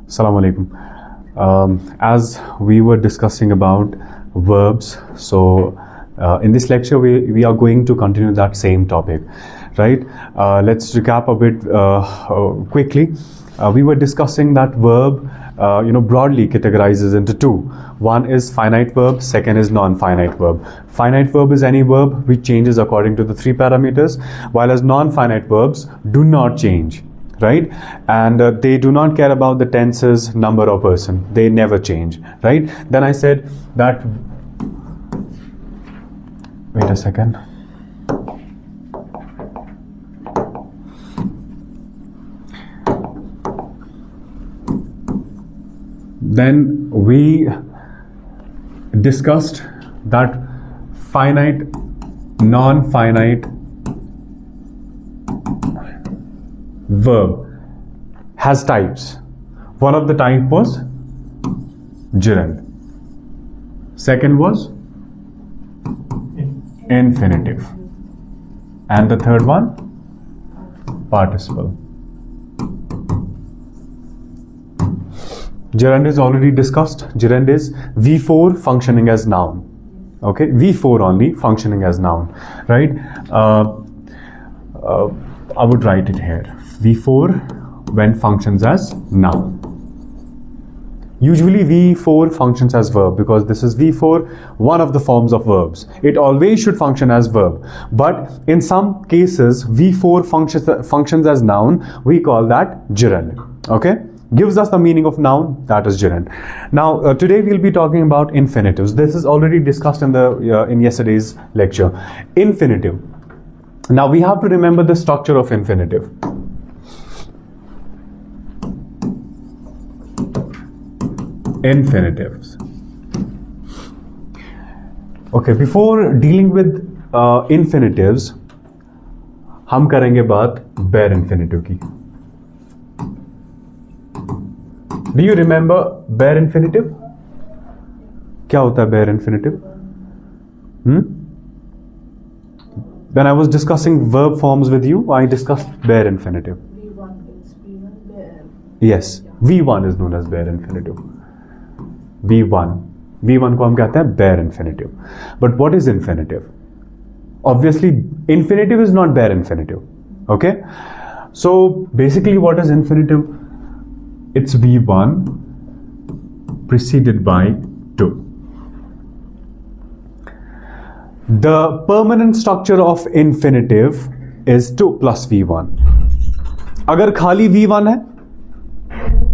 Assalamu alaikum. As we were discussing about verbs, so in this lecture we are going to continue that same topic, right? Let's recap a bit quickly. We were discussing that verb, broadly categorizes into two. One is finite verb, second is non-finite verb. Finite verb is any verb which changes according to the three parameters, while as non-finite verbs do not change. Right? And they do not care about the tenses, number or person. They never change, right? Then I said that, wait a second. Then we discussed that finite, non-finite verb has types. One of the type was gerund. Second was infinitive. And the third one, participle. Gerund is already discussed. Gerund is V4 functioning as noun. Okay, V4 only functioning as noun, right? I would write it here. V4 when functions as noun. Usually V4 functions as verb because this is V4, one of the forms of verbs. It always should function as verb. But in some cases, V4 functions as noun. We call that gerund. Okay? Gives us the meaning of noun, that is gerund. Now, today we'll be talking about infinitives. This is already discussed in yesterday's lecture. Infinitive. Now we have to remember the structure of infinitive. Infinitives. Okay, before dealing with infinitives, हम करेंगे बात bare infinitive की. Do you remember bare infinitive? क्या होता है bare infinitive? When I was discussing verb forms with you, I discussed bare infinitive. V1 is bare. Yes, V1 is known as bare infinitive. V1 को हम कहते हैं bare infinitive. But what is infinitive? Obviously, infinitive is not bare infinitive. Okay? So, basically what is infinitive? It's V1 preceded by 2. The permanent structure of infinitive is 2 plus V1. अगर खाली V1 है,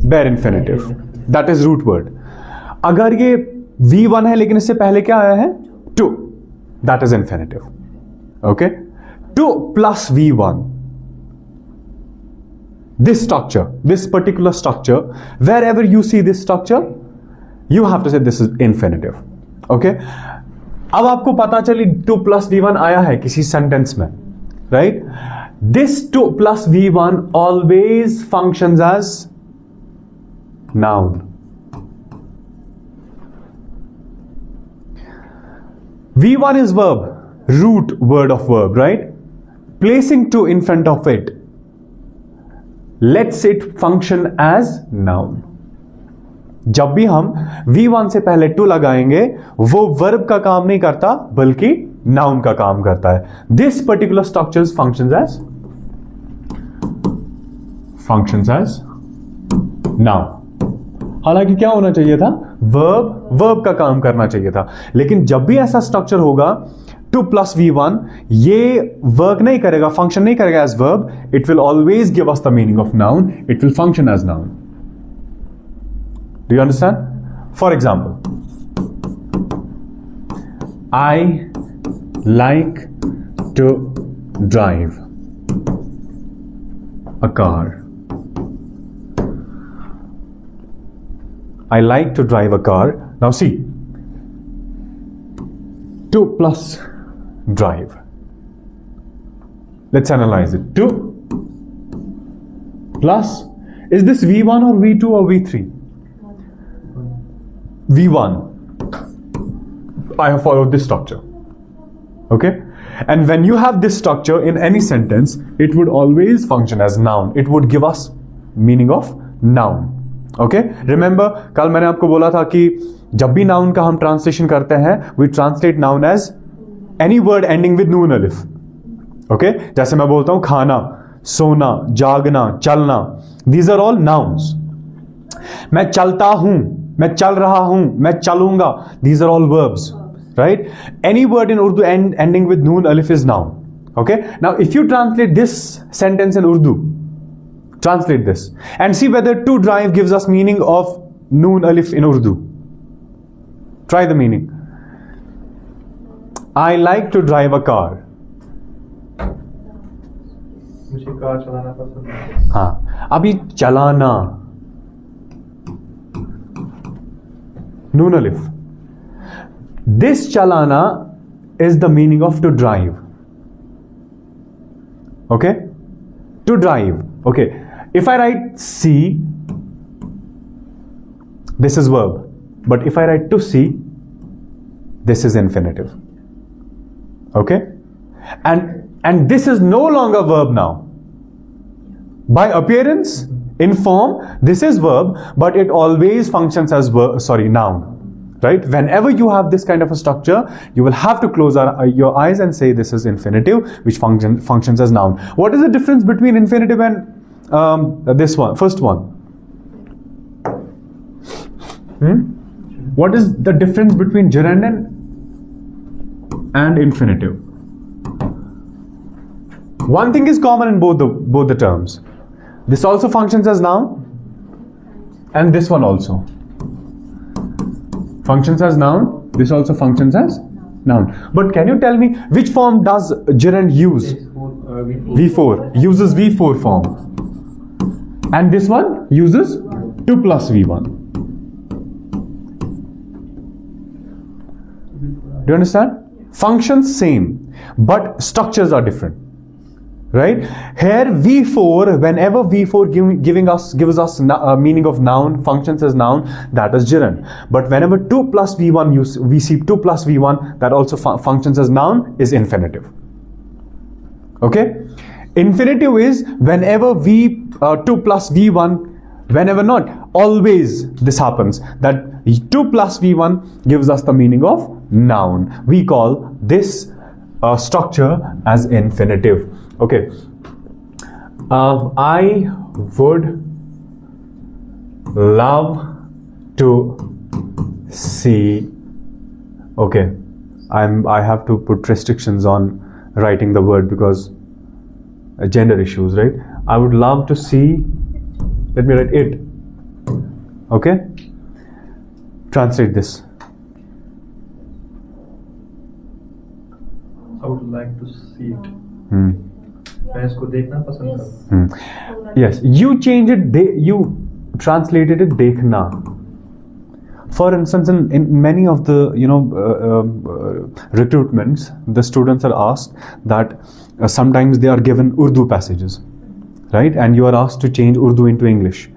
bare infinitive. That is root word. अगर ये V1 है लेकिन इससे पहले क्या आया है? 2. That is infinitive. Okay? 2 plus V1. This structure, this particular structure, wherever you see this structure, you have to say this is infinitive. Okay? अब आपको पता चली 2 plus V1 आया है किसी सेंटेंस में, right? This 2 plus V1 always functions as noun. V1 is verb, root word of verb, right? Placing 2 in front of it lets it function as noun. जब भी हम V1 से पहले 2 लगाएंगे वो वर्ब का काम नहीं करता बल्कि नाउन का काम करता है. This particular structure functions as noun. हालांकि क्या होना चाहिए था? वर्ब का काम करना चाहिए था. लेकिन जब भी ऐसा स्ट्रक्चर होगा 2 plus V1 ये वर्क नहीं करेगा, फंक्शन नहीं करेगा as verb. It will always give us the meaning of noun. It will function as noun. Do you understand? For example, I like to drive a car. I like to drive a car. Now see, 2 plus drive. Let's analyze it. 2 plus, is this V1 or V2 or V3? V1. I have followed this structure. Okay? And when you have this structure in any sentence, it would always function as noun. It would give us meaning of noun. Okay, remember कल मैंने आपको बोला था कि जब भी noun का हम ट्रांसलेशन करते हैं we translate noun as any word ending with noon alif. Okay, जैसे मैं बोलता हूं खाना, सोना, जागना, चलना, दीज आर ऑल नाउन्स. मैं चलता हूं, मैं चल रहा हूं, मैं चलूंगा, these are all verbs, right? Any word in Urdu ending with noon alif is noun. Okay, now if you translate this sentence in Urdu, translate this and see whether to drive gives us meaning of noon alif in Urdu. Try the meaning. I like to drive a car. मुझे car चलाना पसंद है. हाँ, अभी चलाना noon alif. This chalana is the meaning of to drive. Okay, to drive. Okay, if I write see, this is verb, but if I write to see, this is infinitive. Okay, and this is no longer verb now. By appearance, in form, this is verb, but it always functions as noun. Right? Whenever you have this kind of a structure, you will have to close your eyes and say this is infinitive, which functions as noun. What is the difference between infinitive and this one, first one? What is the difference between gerund and infinitive? One thing is common in both the terms. This also functions as noun, and this one also functions as noun. This also functions as noun. But can you tell me which form does gerund use? V4 uses V4 form, and this one uses 2 plus V1. Do you understand? Functions same, but structures are different. Right? Here V4, whenever V4 gives us a meaning of noun, functions as noun, that is gerund. But whenever 2 plus V1 we see 2 plus V1 that also functions as noun is infinitive. Okay? Infinitive is whenever 2 plus V1, whenever not, always this happens, that 2 plus V1 gives us the meaning of noun. We call this structure as infinitive. Okay, I would love to see. Okay, I have to put restrictions on writing the word because gender issues, right? I would love to see. Let me write it. Okay, translate this. I would like to see it. मैं इसको देखना पसंद करूँ. Yes, you changed it. You translated it देखना. For instance, in many of the recruitments, the students are asked that sometimes they are given Urdu passages, right? And you are asked to change Urdu into English,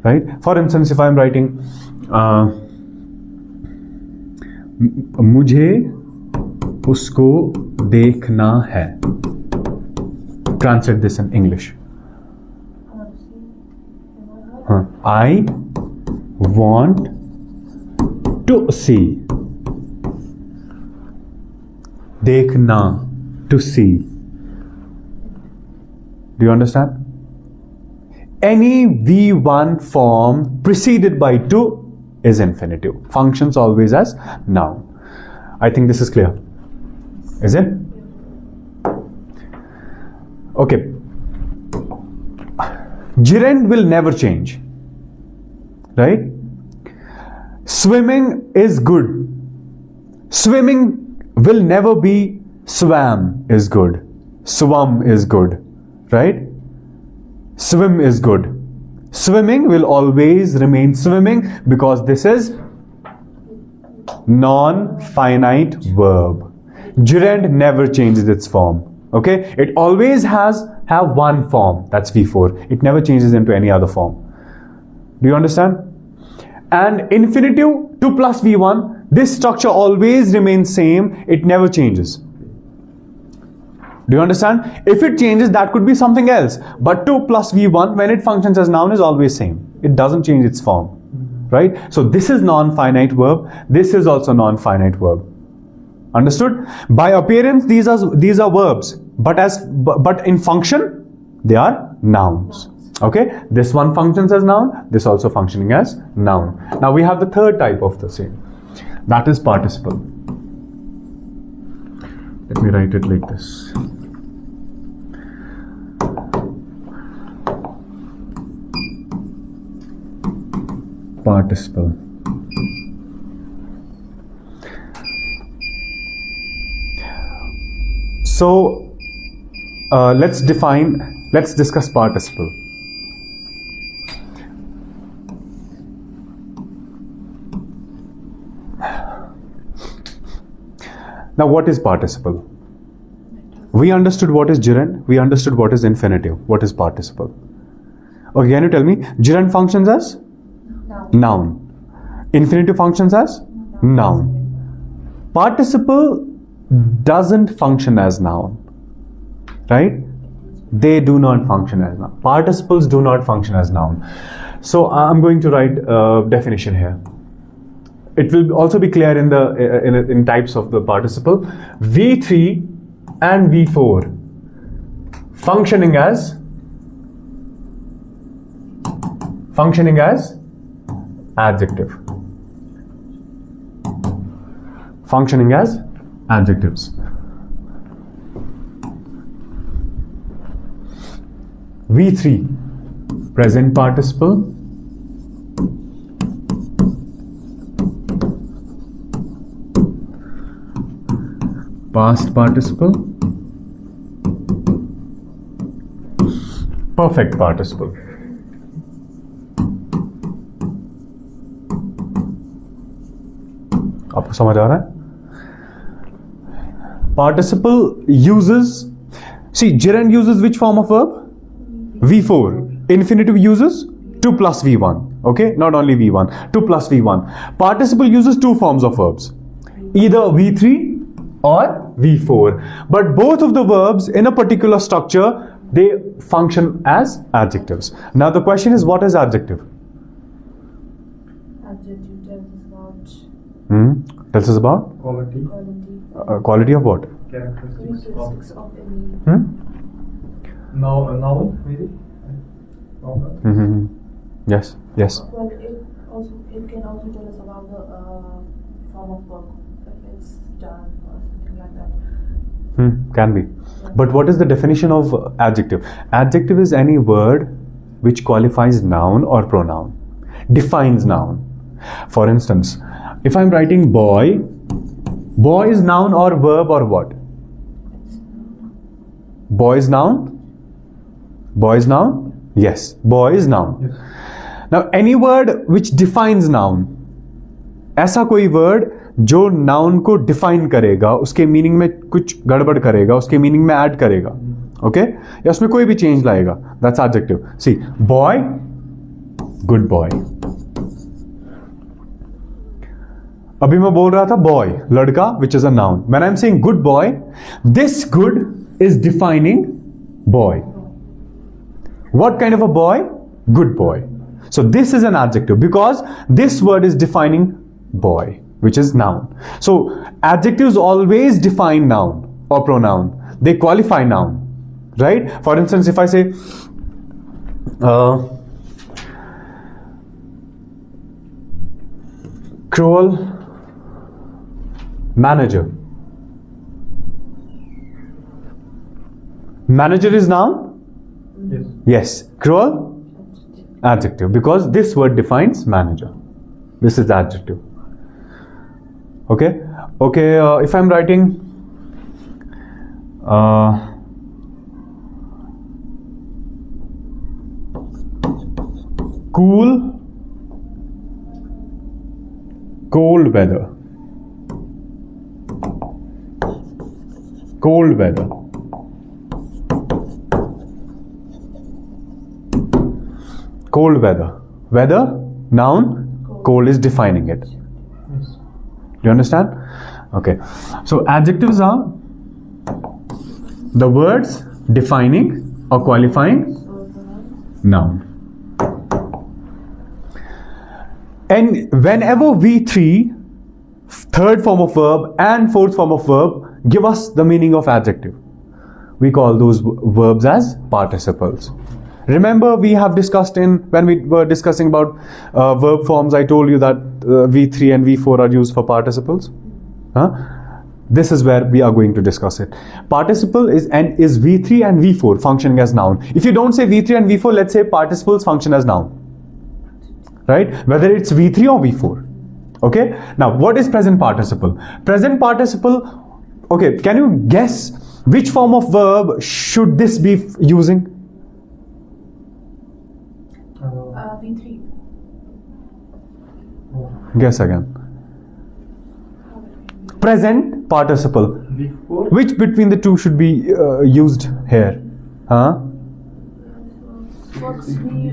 right? For instance, if I am writing, मुझे उसको देखना है. Translate this in English. I want to see. देखना, to see. Do you understand? Any V1 form preceded by to is infinitive. Functions always as noun. I think this is clear. Is it? Okay. Gerund will never change. Right? Swimming is good. Swimming will never be swam is good. Swum is good. Right? Swim is good. Swimming will always remain swimming because this is non-finite verb. Gerund never changes its form. Okay, it always have one form, that's V4. It never changes into any other form. Do you understand? And infinitive 2 plus V1, this structure always remains same. It never changes. Do you understand? If it changes, that could be something else. But 2 plus V1, when it functions as noun, is always same. it doesn't change its form, right? So this is non-finite verb. This is also non-finite verb. Understood? By appearance, these are verbs, but in function, they are nouns. Okay, this one functions as noun, this also functioning as noun. Now we have the third type of the same, that is participle. Let me write it like this. Participle. So let's discuss participle. Now, what is participle? We understood what is gerund, we understood what is infinitive. What is participle? Okay, can you tell me? Gerund functions as? Noun. Infinitive functions as? Noun. Participle doesn't function as noun, right? They do not function as noun. Participles do not function as noun. So I'm going to write a definition here. It will also be clear in types of the participle. V3 and V4 functioning as adjective. Functioning as adjectives. V3 present participle, past participle, perfect participle. आपको समझ आ रहा है? Participle uses, see, gerund uses which form of verb? V4. Infinitive uses 2 plus V1. Okay, not only V1, 2 plus V1. Participle uses two forms of verbs, either V3 or V4. But both of the verbs in a particular structure, they function as adjectives. Now the question is, what is adjective? Adjective tells us about Tells us about? Quality. Quality of what? Characteristics of any. Noun, maybe? Yes, yes. Well, it can also tell us about the form of work, if it's done or something like that. Can be. But what is the definition of adjective? Adjective is any word which qualifies noun or pronoun, defines noun. For instance, if I'm writing boy, boy is noun or verb or what? Boy is noun? Boy is noun? Yes, boy is noun. Yes. Now any word which defines noun, ऐसा कोई word जो noun को define करेगा, उसके meaning में कुछ गड़बड़ करेगा, उसके मीनिंग में ऐड करेगा, ओके, या उसमें कोई भी चेंज लाएगा, that's adjective. See, boy, good boy. अभी मैं बोल रहा था बॉय, लड़का, which is a noun. When I am saying good boy, this good is defining boy. What kind of a boy? Good boy. So this is an adjective because this word is defining boy, which is noun. So adjectives always define noun or pronoun. They qualify noun, right? For instance, if I say cruel manager. Manager is noun? Yes. Yes. Cruel? Adjective. Because this word defines manager. This is the adjective. Okay? Okay, if I'm writing cool, cold weather. Cold weather. Cold weather. Weather, noun, cold is defining it. Yes. Do you understand? Okay. So adjectives are the words defining or qualifying noun. And whenever V3, third form of verb and fourth form of verb, give us the meaning of adjective, we call those verbs as participles. Remember, we have discussed when we were discussing about verb forms, I told you that V3 and V4 are used for participles. This is where we are going to discuss it. Participle is V3 and V4 functioning as noun. If you don't say V3 and V4, let's say participles function as noun. Right? Whether it's V3 or V4. Okay? Now, what is present participle? Present participle, okay, can you guess which form of verb should this be using? V3. Guess again. Present participle. V4. Which between the two should be used here? Works,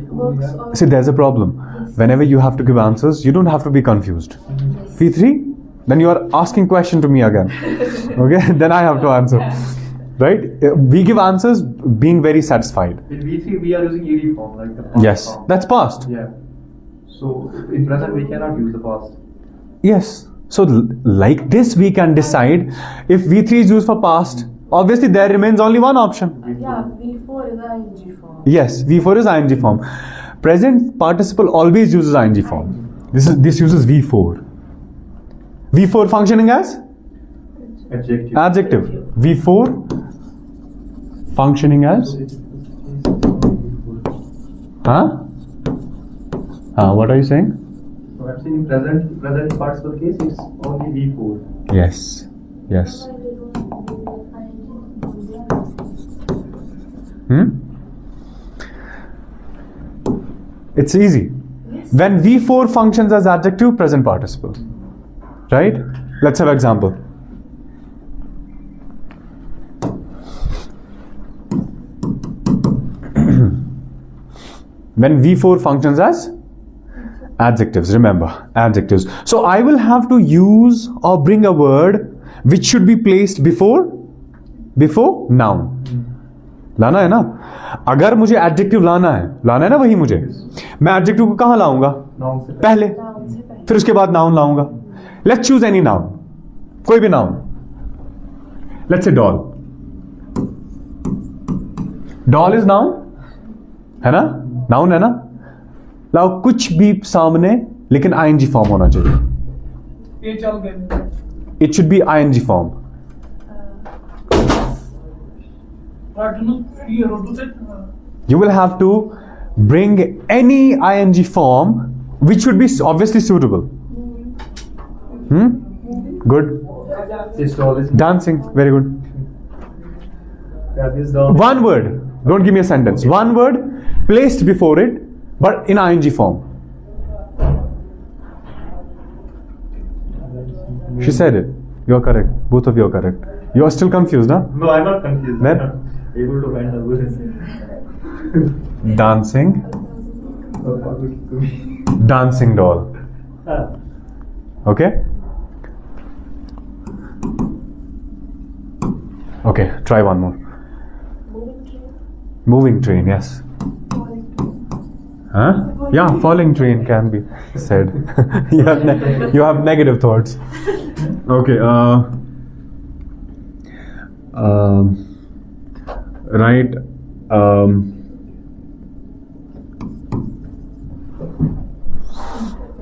works or See, there's a problem. Whenever you have to give answers, you don't have to be confused. V3? Then you are asking question to me again. Okay? Then I have to answer. Right? We give answers being very satisfied. In V3 we are using ED form, like the past Yes. form. That's past. Yeah. So in present we cannot use the past. Yes. So like this we can decide if V3 is used for past. Obviously there remains only one option. yeah, V4 is ing form. Yes, V4 is ing form. Present participle always uses ing form. This uses V4. V4 functioning as Adjective. adjective. V4 functioning as what are you saying? So I'm saying in present participle case it's only V4. Yes. Yes. It's easy. Yes. When V4 functions as adjective, present participle. Right? Let's have an example. When V4 functions as adjectives, remember, adjectives. So I will have to use or bring a word which should be placed before noun. लाना है ना? अगर मुझे adjective लाना है ना वही मुझे, मैं एडजेक्टिव को कहाँ लाऊंगा? Noun से पहले, Noun से पहले. फिर उसके बाद नाउन लाऊंगा. लेट्स चूज एनी नाउन, कोई भी noun. Let's say doll. Doll is noun है ना? नाउन है ना? लाओ कुछ भी सामने लेकिन आईएनजी फॉर्म होना चाहिए. It should be I N G form. You will have to bring any ing form which should be obviously suitable. Good. This doll is Dancing. Very good. yeah, this doll. One word. Don't give me a sentence. One word placed before it, but in ing form. She said it. You are correct. Both of you are correct. You are still confused, huh? No, I'm not confused. Then? I'm not able to find the word. Dancing. Dancing doll. Okay? Okay, try one more. Moving train. Moving train, yes. Falling train. Huh? Yeah, falling train can be said. you have negative thoughts. Okay. Right.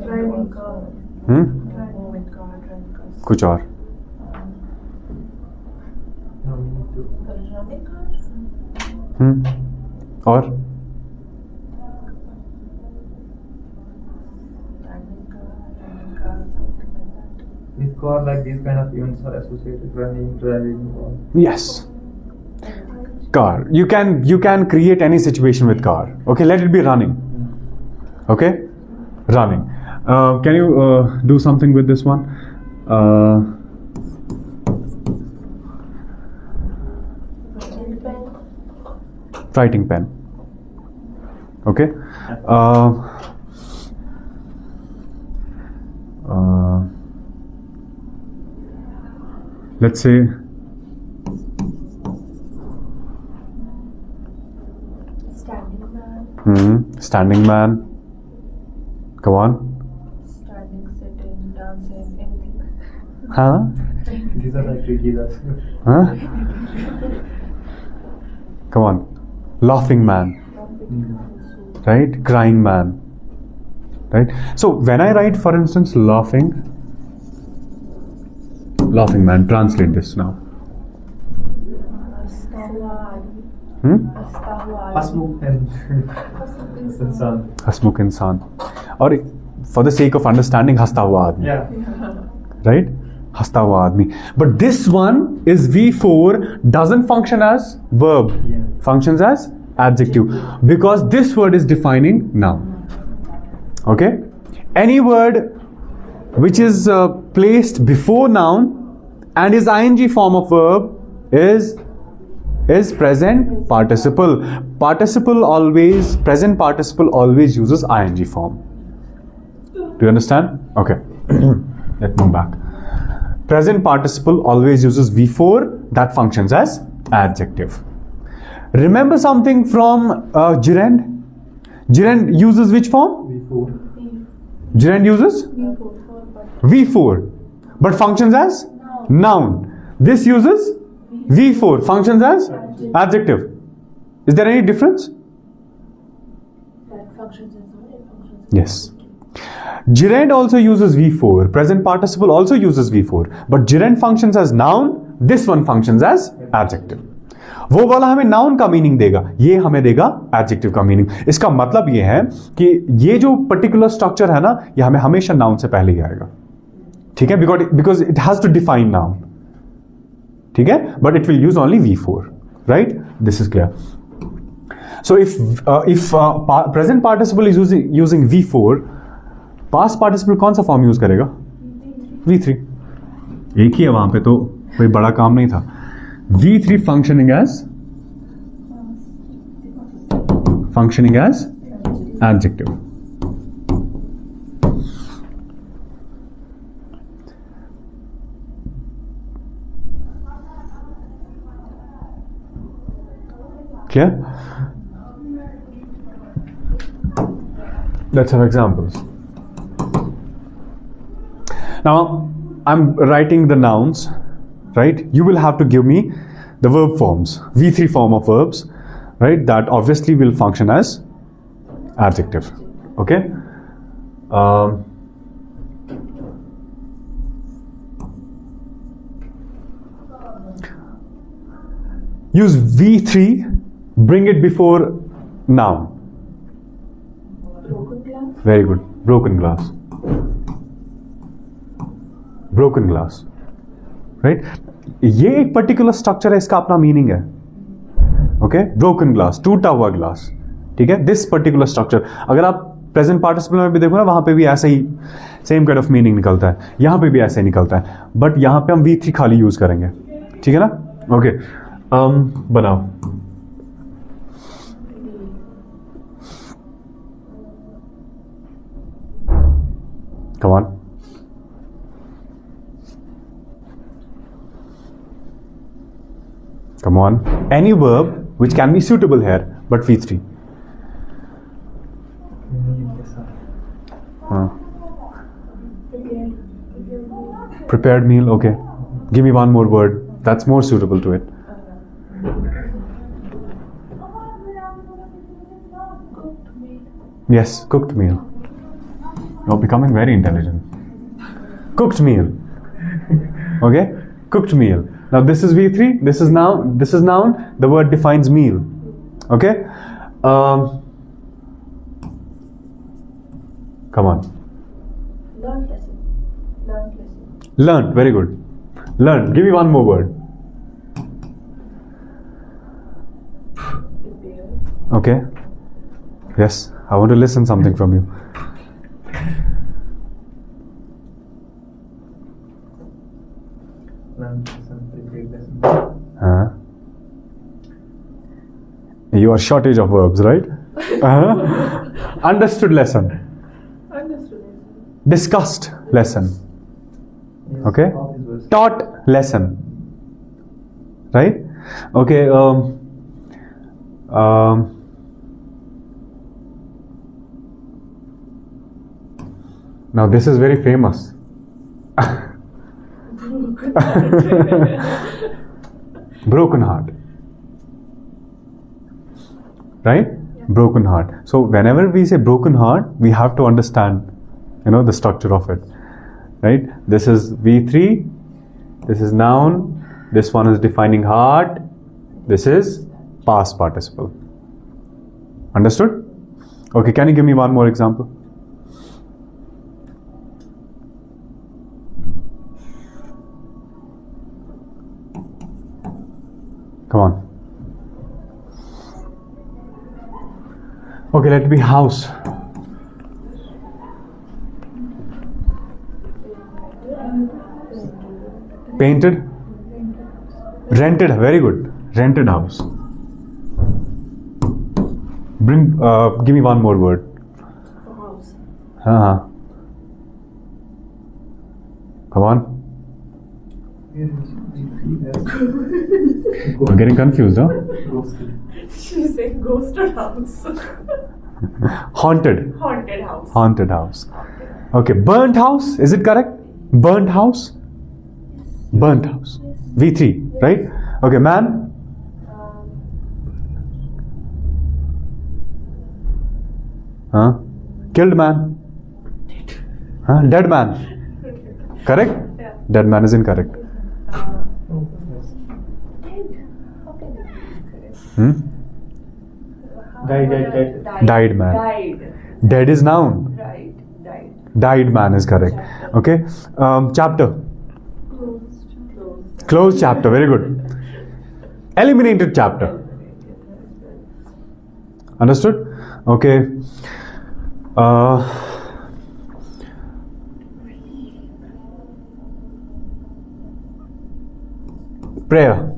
Driving car. Moving car. Driving car. कुछ और. Running car. और Driving car. Something like that. With car, like these kind of events are associated running, driving. yes. Car. You can create any situation with car. Okay, let it be running. Okay, running. Can you do something with this one? Writing pen. Okay. Let's say Standing man. standing man. Come on. can't say anything. Huh? These are like tricky. That's Huh? Come on. Laughing man. Right? Crying man. Right? So when I write, for instance, laughing man, translate this now. Hasmukh and Insan. Hasmukh insan. Or for the sake of understanding, hasta hua aadmi. Yeah. Right? Hasta hua aadmi. But this one is V4, doesn't function as verb, Yeah. functions as adjective, because this word is defining noun. Okay? Any word which is placed before noun and is ing form of verb is present participle. Present participle always uses ing form. Do you understand? Okay. Let's move back. Present participle always uses V4, that functions as adjective. Remember something from gerund? Gerund uses which form? Before. Gerund uses V4, but functions as noun. This uses V4, functions as adjective. Is there any difference? That functions as what? It functions. Yes. Gerund also uses V4. Present participle also uses V4. But gerund functions as noun. This one functions as adjective. वो वाला हमें noun का meaning देगा, ये हमें देगा adjective का meaning. इसका मतलब ये है कि ये जो पर्टिकुलर स्ट्रक्चर है ना, ये हमें हमेशा नाउन से पहले ही आएगा. ठीक है? Because it has to define noun. ठीक है? But it will use only V4. Right? This is clear. So if present participle is using V4, past participle कौन सा फॉर्म यूज करेगा? V3. एक ही है वहां पे, तो कोई बड़ा काम नहीं था. V3 functioning as adjective. Clear? Let's have examples. Now, I'm writing the nouns, right? You will have to give me the verb forms, V3 form of verbs, right? That obviously will function as adjective. Okay? Use V3, bring it before noun. Broken glass. Very good. Broken glass. Broken glass. Right? ये एक particular structure है, इसका अपना meaning है. Okay? Broken glass, टूटा हुआ glass. ठीक है? This particular structure. अगर आप प्रेजेंट पार्टिसिपल में भी देखो ना, वहां पे भी ऐसा ही सेम काइंड ऑफ मीनिंग निकलता है. यहां पे भी ऐसे ही निकलता है, बट यहां पे हम V3 खाली यूज करेंगे. ठीक है ना? ओके. बनाओ. Come on. Come on. Any verb which can be suitable here, but V3. Prepared meal, okay. Give me one more word that's more suitable to it. Cooked meat. Yes, cooked meal. You're becoming very intelligent. Cooked meal. Okay? Cooked meal. Now this is V3, this is noun, the word defines meal. Okay? Come on. Learned lesson. Learned, very good. Learned, give me one more word. Prepare. Okay? Yes, I want to listen something from you. Learned lesson, prepared lesson. You are shortage of verbs, right? Understood lesson. Understood lesson. Discussed lesson. Yes, Okay? all these words. Taught lesson. Right? Okay. Now this is very famous. Broken heart. Right? Broken heart. So whenever we say broken heart, we have to understand, the structure of it. Right? This is V3. This is noun. This one is defining heart. This is past participle. Understood? Okay, can you give me one more example? Come on. Okay, let it be house. Painted. Rented. Very good. Rented house. Give me one more word. House. Come on. We're getting confused, huh? She's saying ghost or house. Haunted. Haunted house. Haunted house. Okay, burnt house. Is it correct? Burnt house. Burnt house. V3, right? Okay, man. Killed man. Dead man. Correct? Yeah. Dead man is incorrect. Dead. How can it be correct? Died. Died man. Died. Dead is noun. Right. Died. Died man is correct. Okay. Chapter. Closed. Closed chapter. Very good. Eliminated chapter. Understood? Okay. Prayer.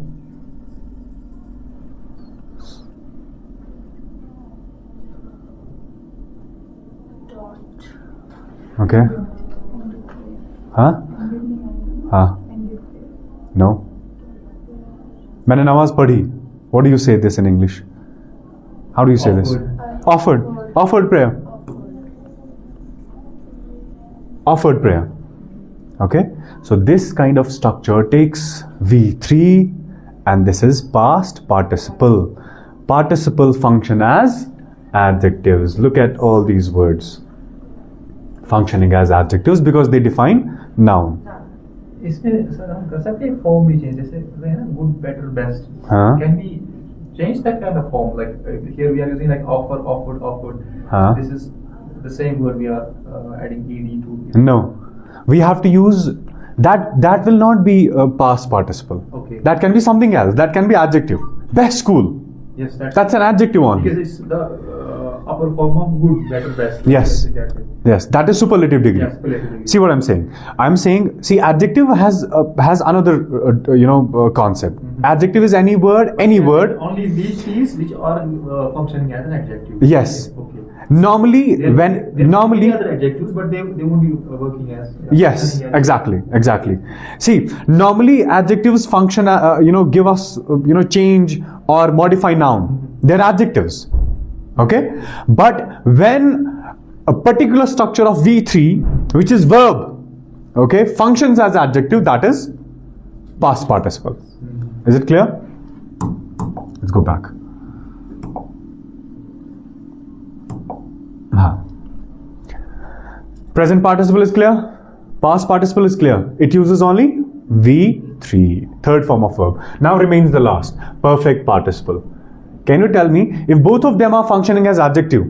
Dot. Okay. No. मैंने नमाज पढ़ी. What do you say this in English? How do you say this? Offered. Offered prayer. Offered prayer. Okay. So this kind of structure takes V3 and this is past participle. Participle function as adjectives. Look at all these words functioning as adjectives because they define noun. इसमें sir हम कर सकते हैं form भी change जैसे है ना good better best हाँ. Can be change that kind of form like here we are using like offer offered Huh? this is the same word we are adding ed to No. We have to use that will not be a past participle. Okay. That can be something else. That can be adjective. Best school. yes That's an adjective only. because it's the upper form of good better best Yes. exactly. Yes, that is superlative degree. Yes, superlative degree. See what I'm saying? I'm saying, see, adjective has another concept. Adjective is any word, only these things which are functioning as an adjective. Yes. Okay. Normally, There when there normally. may be other adjectives, but they won't be working as. Yes, exactly. See, normally adjectives function, give us, change or modify noun. They're adjectives. Okay? But when a particular structure of V3, which is verb, okay, functions as adjective, that is past participle. Is it clear? Let's go back. Present participle is clear. Past participle is clear. It uses only V3, third form of verb. Now remains the last, perfect participle. Can you tell me if both of them are functioning as adjective?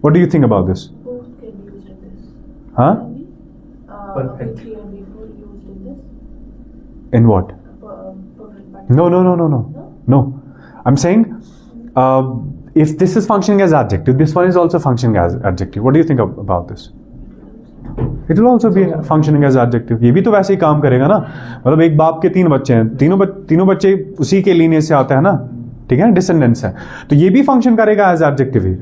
What do you think about this? Both can be used in this. Huh? Perfect. V3 and V4 used in this. In what? Perfect participle. No. No. I'm saying if this is functioning as adjective, this one is also functioning as adjective. What do you think about this? It will also be functioning as adjective. ये भी तो वैसे ही काम करेगा ना. मतलब एक बाप के 3 बच्चे हैं, तीनों बच्चे उसी के लीनियज से आते हैं ना, ठीक है, डिसेंडेंट्स है, तो ये भी फंक्शन करेगा एज एडजेक्टिव ही,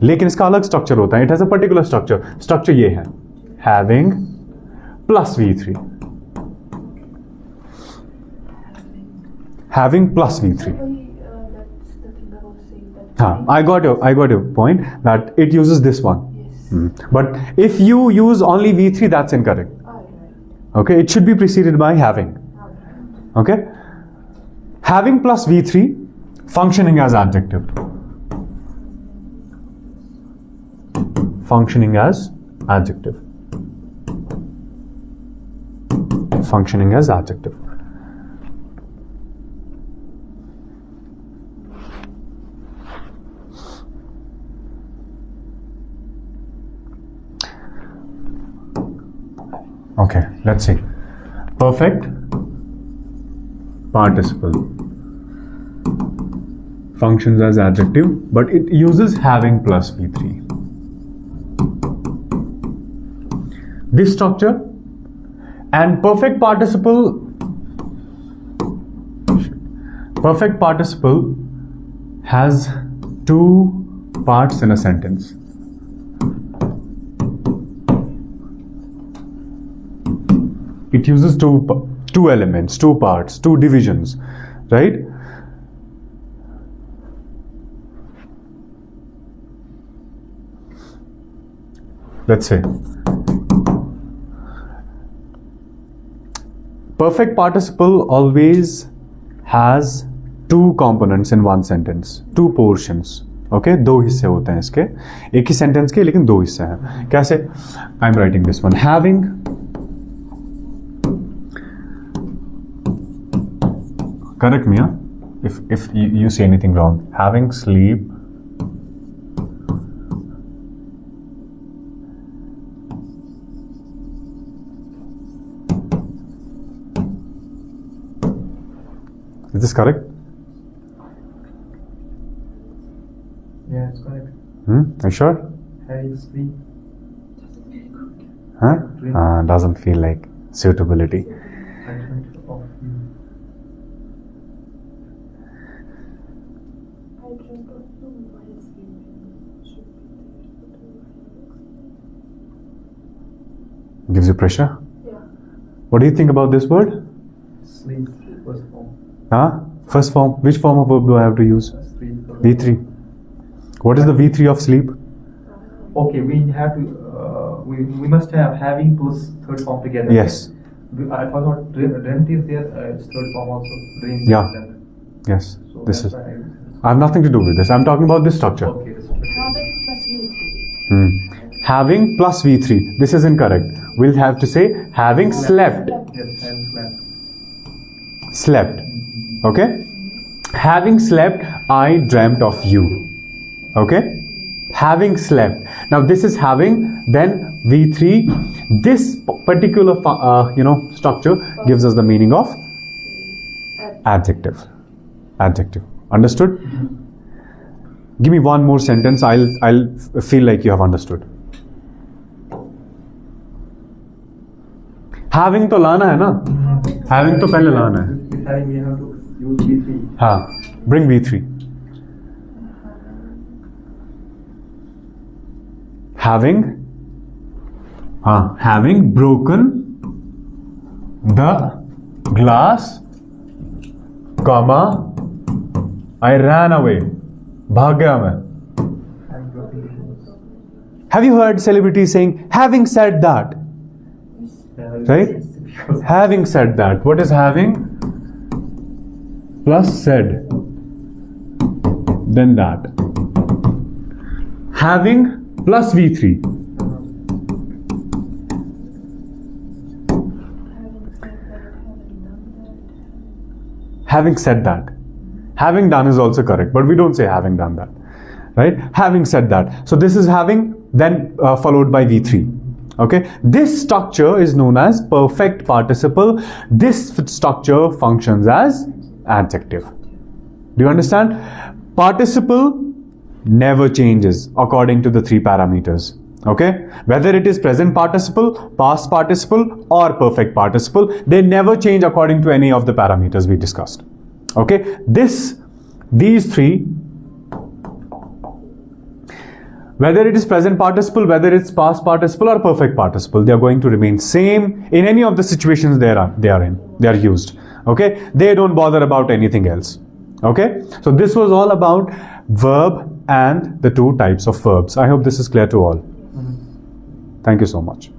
लेकिन इसका अलग स्ट्रक्चर होता है. It has a particular structure ये है, having plus V3. Having plus V3. That's the thing I was saying. That I got your point that it uses this one. Yes. But if you use only V3, that's incorrect. Ah, Okay, it should be preceded by having. Okay, having plus V3, functioning as adjective. Functioning as adjective. Functioning as adjective. Okay, let's see. Perfect participle functions as adjective, but it uses having plus V3. This structure and perfect participle has two parts in a sentence. It uses two elements, two parts, two divisions, right? Let's say perfect participle always has two components in one sentence, two portions. Okay, दो हिस्से होते हैं इसके, एक ही sentence के लेकिन दो हिस्से हैं. कैसे? I am writing this one. Having correct me if you say anything wrong. Having sleep is this correct? Yeah, it's correct. Are you sure? Having sleep. Huh? Doesn't feel like suitability. Judgment of you. Gives you pressure? Yeah. What do you think about this word? Sleep was form. First form. Which form of verb do I have to use? Sleep. V3. What is the V3 of sleep? Okay, we have to. We must have having plus third form together. Yes. I thought dreamt is there. It's third form also. Dream. Yeah. Yes. So This that's is. why I have nothing to do with this. I'm talking about this structure. okay. This is Having plus V3. Having plus V3. This is incorrect. We'll have to say having slept. yes, having slept. Slept. Okay? Having slept, I dreamt of you. Okay? Having slept. Now this is having, then V3. This particular structure gives us the meaning of adjective. Adjective. Understood? Give me one more sentence. I'll feel like you have understood. Having तो लाना है ना? Having तो पहले लाना है. With having we have to use V3. हाँ. Bring V3. Having broken the glass, comma, I ran away. भाग गया मैं. Having broken the rules. Have you heard celebrities saying, having said that? Right? Having said that. What is having? Plus said. Then that. Having plus V3. Having said that. Having done is also correct, but we don't say having done that. Right? Having said that. So this is having, then followed by V3. Okay? This structure is known as perfect participle. This structure functions as adjective. Do you understand? Participle never changes according to the three parameters. Okay? Whether it is present participle, past participle, or perfect participle, they never change according to any of the parameters we discussed. Okay? These three, whether it is present participle, whether it's past participle or perfect participle, they are going to remain same in any of the situations they are used. Okay? They don't bother about anything else. Okay? So this was all about verb and the two types of verbs. I hope this is clear to all. Thank you so much.